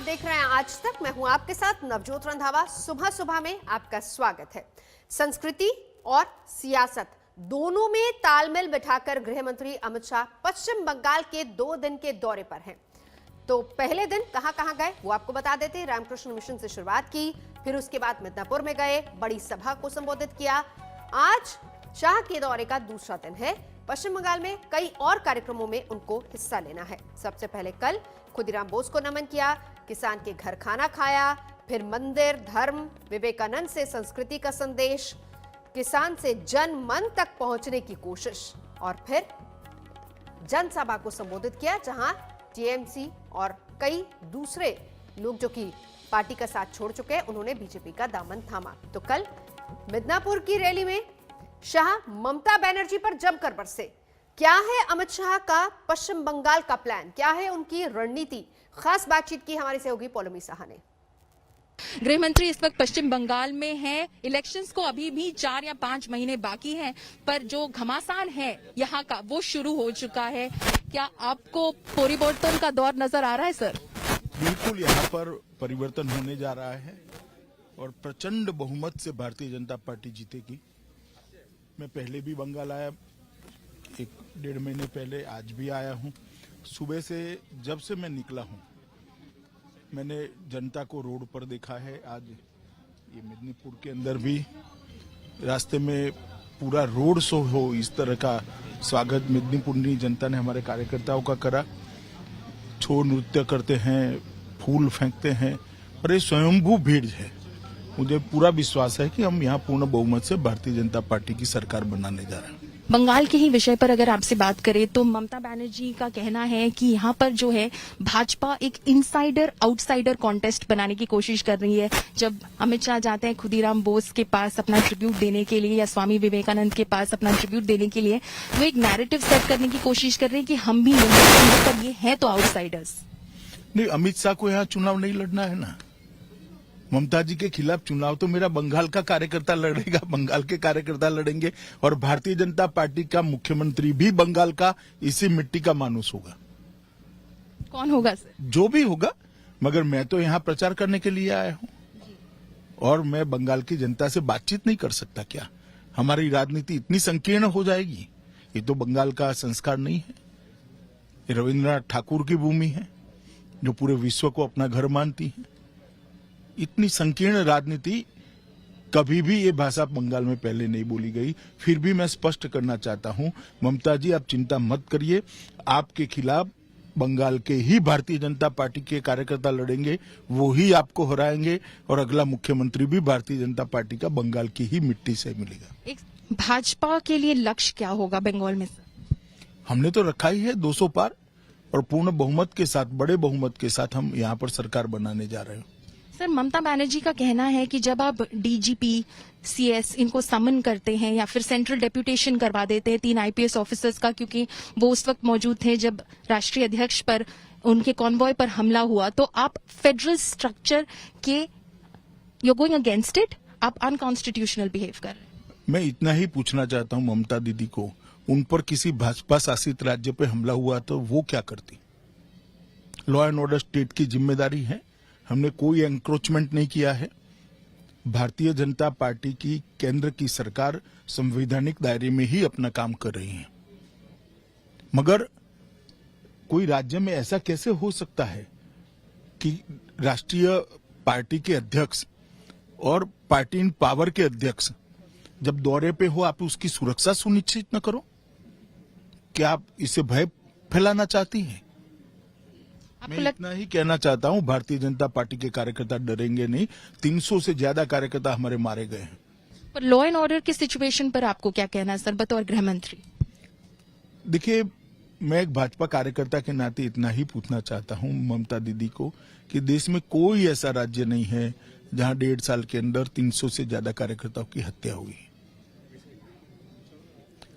देख रहे हैं आज तक। मैं हूं आपके साथ नवजोत रंधावा। सुबह सुबह में आपका स्वागत है। संस्कृति और सियासत दोनों में तालमेल बिठाकर गृह मंत्री अमित शाह पश्चिम बंगाल के 2 दिन के दौरे पर हैं। तो पहले दिन कहां गए वो आपको बता देते हैं। रामकृष्ण मिशन से शुरुआत की, फिर उसके बाद मिदनापुर में गए, बड़ी सभा को संबोधित किया। आज शाह के दौरे का दूसरा दिन है। पश्चिम बंगाल में कई और कार्यक्रमों में उनको हिस्सा लेना है। सबसे पहले कल खुदीराम बोस को नमन किया, किसान के घर खाना खाया, फिर मंदिर, धर्म, विवेकानंद से संस्कृति का संदेश, किसान से जन मन तक पहुंचने की कोशिश, और फिर जनसभा को संबोधित किया जहां टीएमसी और कई दूसरे लोग जो कि पार्टी का साथ छोड़ चुके हैं, उन्होंने बीजेपी का दामन थामा। तो कल मिदनापुर की रैली में शाह ममता बनर्जी पर जमकर बरसे। क्या है अमित शाह का पश्चिम बंगाल का प्लान, क्या है उनकी रणनीति? खास बातचीत की हमारी सहयोगी पौलमी साहा ने। गृह मंत्री इस वक्त पश्चिम बंगाल में हैं। इलेक्शंस को अभी भी 4 या 5 महीने बाकी हैं, पर जो घमासान है यहाँ का वो शुरू हो चुका है। क्या आपको परिवर्तन का दौर नजर आ रहा है सर? बिल्कुल, यहाँ पर परिवर्तन होने जा रहा है और प्रचंड बहुमत से भारतीय जनता पार्टी जीतेगी। मैं पहले भी बंगाल आया, 1-1.5 महीने पहले, आज भी आया हूँ। सुबह से जब से मैं निकला हूँ मैंने जनता को रोड पर देखा है। आज ये मिदनीपुर के अंदर भी रास्ते में पूरा रोड शो हो, इस तरह का स्वागत मिदनीपुरी जनता ने हमारे कार्यकर्ताओं का करा। छो नृत्य करते हैं, फूल फेंकते हैं और ये स्वयंभू भीड़ है। मुझे पूरा विश्वास है कि हम यहाँ पूर्ण बहुमत से भारतीय जनता पार्टी की सरकार बनाने जा रहे हैं। बंगाल के ही विषय पर अगर आपसे बात करें तो ममता बनर्जी का कहना है कि यहाँ पर जो है भाजपा एक इनसाइडर आउटसाइडर कॉन्टेस्ट बनाने की कोशिश कर रही है। जब अमित शाह जाते हैं खुदीराम बोस के पास अपना ट्रिब्यूट देने के लिए या स्वामी विवेकानंद के पास अपना ट्रिब्यूट देने के लिए, वो एक नैरेटिव सेट करने की कोशिश कर रहे हैं कि हम भी पर ये है तो आउटसाइडर्स। नहीं, अमित शाह को यहाँ चुनाव नहीं लड़ना है ना। ममता जी के खिलाफ चुनाव तो मेरा बंगाल का कार्यकर्ता लड़ेगा, बंगाल के कार्यकर्ता लड़ेंगे और भारतीय जनता पार्टी का मुख्यमंत्री भी बंगाल का इसी मिट्टी का मानुस होगा। कौन होगा सर? जो भी होगा, मगर मैं तो यहाँ प्रचार करने के लिए आया हूँ और मैं बंगाल की जनता से बातचीत नहीं कर सकता क्या? हमारी राजनीति इतनी संकीर्ण हो जाएगी? ये तो बंगाल का संस्कार नहीं है। ये रविन्द्रनाथ ठाकुर की भूमि है जो पूरे विश्व को अपना घर मानती है। इतनी संकीर्ण राजनीति कभी भी ये भाषा बंगाल में पहले नहीं बोली गई। फिर भी मैं स्पष्ट करना चाहता हूं, ममता जी आप चिंता मत करिए, आपके खिलाफ बंगाल के ही भारतीय जनता पार्टी के कार्यकर्ता लड़ेंगे, वो ही आपको हराएंगे और अगला मुख्यमंत्री भी भारतीय जनता पार्टी का बंगाल की ही मिट्टी से मिलेगा। एक भाजपा के लिए लक्ष्य क्या होगा बंगाल में सर? हमने तो रखा ही है 200 पार और पूर्ण बहुमत के साथ, बड़े बहुमत के साथ हम यहाँ पर सरकार बनाने जा रहे हैं। सर, ममता बनर्जी का कहना है कि जब आप डीजीपी, सीएस इनको समन करते हैं या फिर सेंट्रल डेप्यूटेशन करवा देते हैं 3 आईपीएस ऑफिसर्स का, क्योंकि वो उस वक्त मौजूद थे जब राष्ट्रीय अध्यक्ष पर उनके कॉन्वॉय पर हमला हुआ, तो आप फेडरल स्ट्रक्चर के यू गोइंग अगेंस्ट इट, आप अनकॉन्स्टिट्यूशनल बिहेव कर रहे हैं। मैं इतना ही पूछना चाहता हूं ममता दीदी को, उन पर किसी भाजपा शासित राज्य पे हमला हुआ तो वो क्या करती? लॉ एंड ऑर्डर स्टेट की जिम्मेदारी है। हमने कोई एंक्रोचमेंट नहीं किया है। भारतीय जनता पार्टी की केंद्र की सरकार संवैधानिक दायरे में ही अपना काम कर रही है। मगर कोई राज्य में ऐसा कैसे हो सकता है कि राष्ट्रीय पार्टी के अध्यक्ष और पार्टी इन पावर के अध्यक्ष जब दौरे पे हो आप उसकी सुरक्षा सुनिश्चित न करो? क्या आप इसे भय फैलाना चाहती हैं? मैं इतना ही कहना चाहता हूं, भारतीय जनता पार्टी के कार्यकर्ता डरेंगे नहीं। 300 से ज्यादा कार्यकर्ता हमारे मारे गए हैं। पर लॉ एंड ऑर्डर की सिचुएशन पर आपको क्या कहना है सर बतौर गृह मंत्री? देखिए, मैं एक भाजपा कार्यकर्ता के नाते इतना ही पूछना चाहता हूं ममता दीदी को कि देश में कोई ऐसा राज्य नहीं है जहां 1.5 साल के अंदर 300 से ज्यादा कार्यकर्ताओं की हत्या हुई।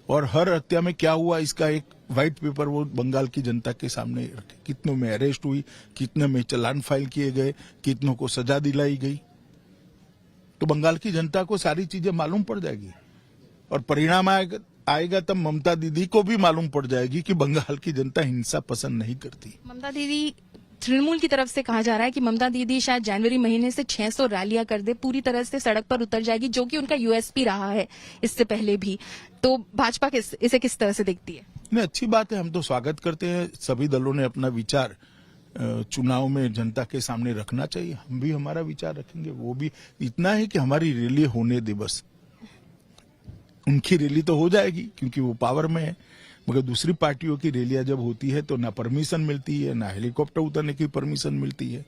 और हर हत्या में क्या हुआ इसका एक व्हाइट पेपर वो बंगाल की जनता के सामने रखे। कितनों में अरेस्ट हुई, कितने में चालान फाइल किए गए, कितनों को सजा दिलाई गई। तो बंगाल की जनता को सारी चीजें मालूम पड़ जाएगी और परिणाम आएगा तब ममता दीदी को भी मालूम पड़ जाएगी कि बंगाल की जनता हिंसा पसंद नहीं करती। ममता दीदी तृणमूल की तरफ से कहा जा रहा है कि ममता दीदी शायद जनवरी महीने से 600 रैलियां कर दे, पूरी तरह से सड़क पर उतर जाएगी, जो कि उनका यूएसपी रहा है इससे पहले भी। तो भाजपा इसे किस तरह से देखती है? नहीं, अच्छी बात है, हम तो स्वागत करते हैं। सभी दलों ने अपना विचार चुनाव में जनता के सामने रखना चाहिए, हम भी हमारा विचार रखेंगे। वो भी इतना है कि हमारी रैली होने दे बस। उनकी रैली तो हो जाएगी क्योंकि वो पावर में है, मगर दूसरी पार्टियों की रैलियां जब होती है तो ना परमिशन मिलती है, ना हेलीकॉप्टर उतरने की परमिशन मिलती है,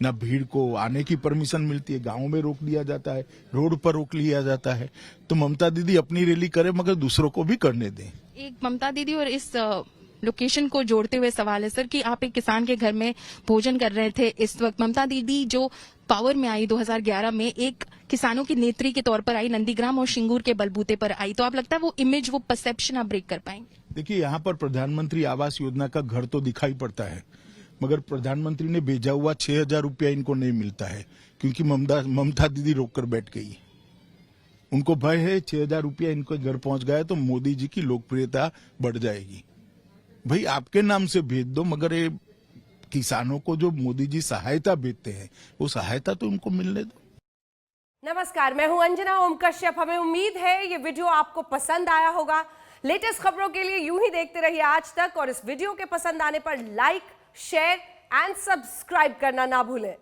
ना भीड़ को आने की परमिशन मिलती है। गांव में रोक दिया जाता है, रोड पर रोक लिया जाता है। तो ममता दीदी अपनी रैली करे मगर दूसरों को भी करने दें। एक ममता दीदी और इस लोकेशन को जोड़ते हुए सवाल है सर कि आप एक किसान के घर में भोजन कर रहे थे इस वक्त। ममता दीदी जो पावर में आई 2011 में, एक किसानों की नेत्री के तौर पर आई, नंदीग्राम और शिंगूर के बलबूते पर आई, तो आप लगता है वो इमेज, वो परसेप्शन आप ब्रेक कर पाएंगे? देखिए, यहाँ पर प्रधानमंत्री आवास योजना का घर तो दिखाई पड़ता है, मगर प्रधानमंत्री ने भेजा हुआ 6,000 रुपया इनको नहीं मिलता है क्योंकि ममता दीदी रोककर बैठ गई। उनको भय है 6,000 रुपया इनको घर पहुंच गया तो मोदी जी की लोकप्रियता बढ़ जाएगी। भाई आपके नाम से भेज दो, मगर ये किसानों को जो मोदी जी सहायता भेजते हैं वो सहायता तो उनको मिलने दो। नमस्कार, मैं हूं अंजना ओम कश्यप। हमें उम्मीद है ये वीडियो आपको पसंद आया होगा। लेटेस्ट खबरों के लिए यूं ही देखते रहिए आज तक, और इस वीडियो के पसंद आने पर लाइक, शेयर एंड सब्सक्राइब करना ना भूलें।